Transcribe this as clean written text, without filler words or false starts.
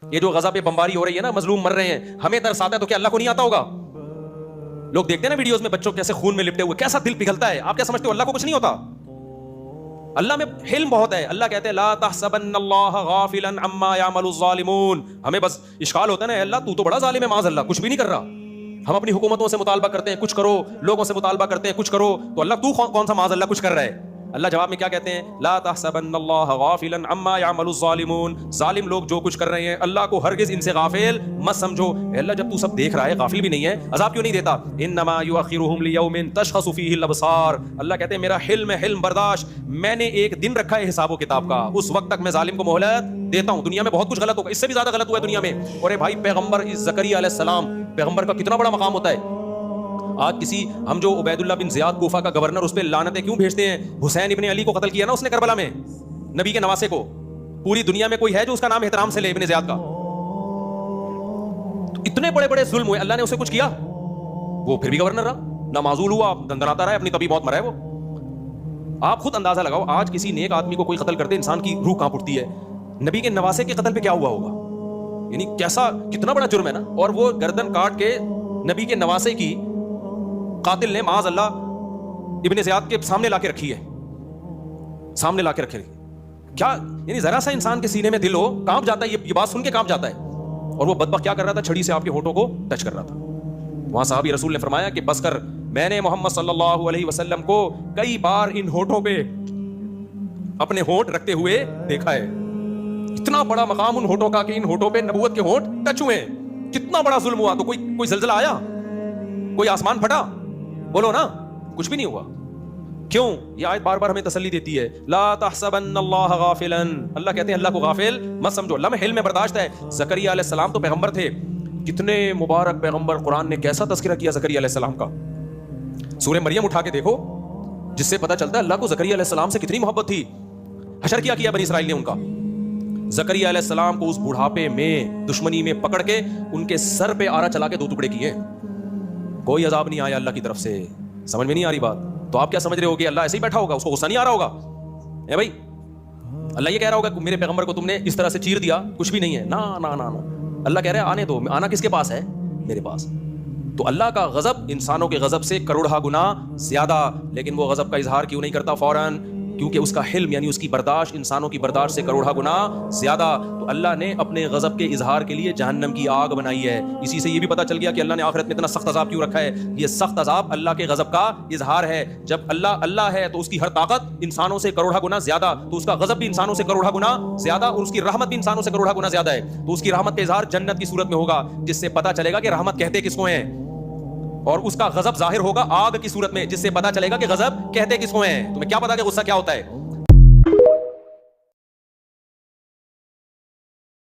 یہ جو غزہ پہ بمباری ہو رہی ہے نا، مظلوم مر رہے ہیں، ہمیں ترس آتا ہے تو کیا اللہ کو نہیں آتا ہوگا؟ لوگ دیکھتے ہیں نا ویڈیوز میں بچوں کیسے خون میں لپٹے ہوئے، کیسا دل پگھلتا ہے. آپ کیا سمجھتے ہو اللہ کو کچھ نہیں ہوتا؟ اللہ میں حلم بہت ہے. اللہ کہتے ہیں لا تحسبن اللہ غافلا عما يعمل الظالمون. ہمیں بس اشکال ہوتا ہے نا، اللہ تو بڑا ظالم ہے، معاذ اللہ کچھ بھی نہیں کر رہا. ہم اپنی حکومتوں سے مطالبہ کرتے ہیں کچھ کرو، لوگوں سے مطالبہ کرتے ہیں کچھ کرو، تو اللہ تو کون سا معاذ اللہ کچھ کر رہا ہے؟ اللہ جواب میں کیا کہتے ہیں؟ لا تحسبن اللہ غافلا عما يعمل الظالمون. ظالم لوگ جو کچھ کر رہے ہیں اللہ کو ہرگز ان سے غافل مت سمجھو. اے اللہ جب تو سب دیکھ رہا ہے، غافل بھی نہیں ہے، عذاب کیوں نہیں دیتا؟ انما يؤخرهم ليوم تشخص فيه الابصار. اللہ کہتے ہیں میرا حلم ہے، حلم برداشت، میں نے ایک دن رکھا ہے حساب و کتاب کا، اس وقت تک میں ظالم کو مہلت دیتا ہوں. دنیا میں بہت کچھ غلط ہوگا، اس سے بھی زیادہ غلط ہوا ہے دنیا میں. اور اے بھائی پیغمبر زکریا علیہ السلام، پیغمبر کا کتنا بڑا مقام ہوتا ہے. آج کسی ہم جو عبید اللہ بن زیاد کوفہ کا گورنر، اس پہ لعنتیں کیوں بھیجتے ہیں؟ حسین ابن علی کو قتل کیا نا اس نے کربلا میں، نبی کے نواسے کو. پوری دنیا میں کوئی ہے جو اس کا نام احترام سے لے ابن زیاد کا؟ تو اتنے بڑے بڑے ظلم ہوئے، اللہ نے اسے کچھ کیا؟ وہ پھر بھی گورنر رہا، نہ معزول ہوا، دندناتا رہا، اپنی طبی موت مرا ہے وہ. آپ خود اندازہ لگاؤ، آج کسی نیک آدمی کو کوئی قتل کرتے انسان کی روح کانپ اٹھتی ہے. نبی کے نواسے کے قتل پہ کیا ہوا ہوگا؟ یعنی کیسا، کتنا بڑا جرم ہے نا. اور وہ گردن کاٹ کے نبی کے نواسے کی قاتل نے معاذ اللہ ابن زیاد کے سامنے لا کے رکھی ہے، سامنے لا کے رکھے. کیا یعنی ذرا سا انسان کے سینے میں دل ہو، کانپ جاتا ہے، یہ بات سن کے کانپ جاتا ہے. اور وہ بدبخت کیا کر رہا تھا؟ چھڑی سے آپ کے ہونٹوں کو ٹچ کر رہا تھا. وہاں صحابی رسول نے فرمایا کہ بس کر، میں نے محمد صلی اللہ علیہ وسلم کو کئی بار ان ہونٹوں پہ اپنے ہونٹ رکھتے ہوئے دیکھا ہے. اتنا بڑا مقام ان ہونٹوں کا کہ ان ہونٹوں پہ نبوت کے ہونٹ ٹچ ہوئے. کتنا بڑا ظلم ہوا. تو کوئی زلزلہ آیا؟ کوئی آسمان پھٹا؟ بولو نا، کچھ بھی نہیں ہوا. کیوں؟ یہ آیت بار بار ہمیں تسلی دیتی ہے، لا تحسبن اللہ غافلا. اللہ کہتے ہیں اللہ کو غافل مت سمجھو. اللہ میں حلم میں برداشت ہے. زکریا علیہ السلام تو پیغمبر تھے، کتنے مبارک پیغمبر. قرآن نے کیسا تذکرہ کیا زکریا علیہ السلام کا. سورہ مریم اٹھا کے دیکھو، جس سے پتہ چلتا ہے اللہ کو زکریا علیہ السلام سے کتنی محبت تھی. حشر کیا بنی اسرائیل نے ان کا. زکریا علیہ السلام کو اس بڑھاپے میں دشمنی میں پکڑ کے ان کے سر پہ آرا چلا کے 2 ٹکڑے کیے. کوئی عذاب نہیں آیا اللہ کی طرف سے. سمجھ میں نہیں آ رہی بات؟ تو آپ کیا سمجھ رہے ہو کہ اللہ ایسے ہی بیٹھا ہوگا، اس کو غصہ نہیں آ رہا ہوگا؟ اے بھائی، اللہ یہ کہہ رہا ہوگا کہ میرے پیغمبر کو تم نے اس طرح سے چیر دیا، کچھ بھی نہیں ہے. نا نا نا نا، اللہ کہہ رہا ہے آنے دو. آنا کس کے پاس ہے؟ میرے پاس. تو اللہ کا غضب انسانوں کے غضب سے کروڑہ گنا زیادہ. لیکن وہ غضب کا اظہار کیوں نہیں کرتا فوراً؟ کیونکہ اس کا حلم یعنی اس کی برداشت انسانوں کی برداشت سے کروڑہ گنا زیادہ. تو اللہ نے اپنے غضب کے اظہار کے لیے جہنم کی آگ بنائی ہے. اسی سے یہ بھی پتہ چل گیا کہ اللہ نے آخرت میں اتنا سخت عذاب کیوں رکھا ہے. یہ سخت عذاب اللہ کے غضب کا اظہار ہے. جب اللہ ہے تو اس کی ہر طاقت انسانوں سے کروڑہ گنا زیادہ، تو اس کا غضب بھی انسانوں سے کروڑہ گنا زیادہ، اور اس کی رحمت بھی انسانوں سے کروڑہ گنا زیادہ ہے. تو اس کی رحمت کا اظہار جنت کی صورت میں ہوگا، جس سے پتہ چلے گا کہ رحمت کہتے کس کو ہیں. اور اس کا غضب ظاہر ہوگا آگ کی صورت میں، جس سے پتہ چلے گا کہ غضب کہتے کس کو ہیں. تمہیں کیا پتا کہ غصہ کیا ہوتا ہے؟